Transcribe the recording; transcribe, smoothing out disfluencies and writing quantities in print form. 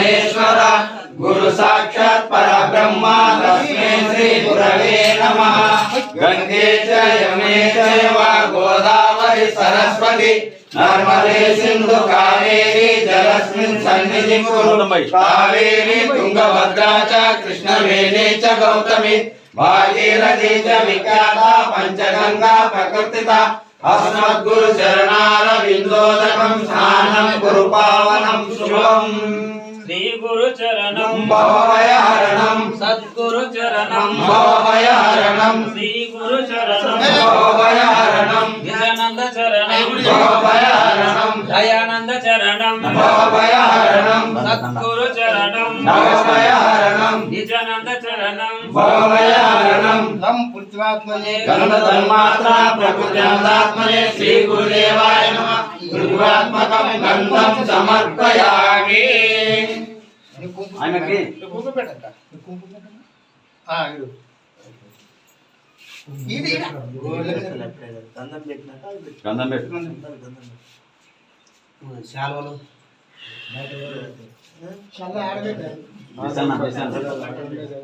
महेश्वर गुरु साक्षात् परब्रह्म तस्मै श्री गुरवे नमः। गंगे च यमुने चैव गोदावरी सरस्वती नर्मदे सिंधु कावेरी जलस्मिन् सन्निधिं कुरु। कावेरी तुंगभद्रा च कृष्णवेणी च गौतमी भागीरथी च विख्याता पंचगंगा प्रकृतिता। अस्मद्गुरु चरणारविन्दोदकं स्नानं कुरु पावनं शुभम्। श्री गुरु चरणं भवभयहरणं सद्गुरु चरणं भवभयहरणं श्री गुरु चरणं भवभयहरणं निजानंद चरणं भवभयहरणं दयानंद चरणं भवभयहरणं सद्गुरु चरणं भवभयहरणं निजानंद चरणं भवभयहरणं नम पृथ्वात्मने गन्धर्वमात्रा प्रकृत्यात्मने श्री गुरुदेवाय नमः। गुरुवात्मकं गन्धं समर्पयामि। ఆయనకి కుంకుమ పెట్టండి ఆ ఇడు ఇది గంధం పెట్టినాక గంధం పెట్టు శాల్వలు చాలా ఆడబెట్టారు విసన్న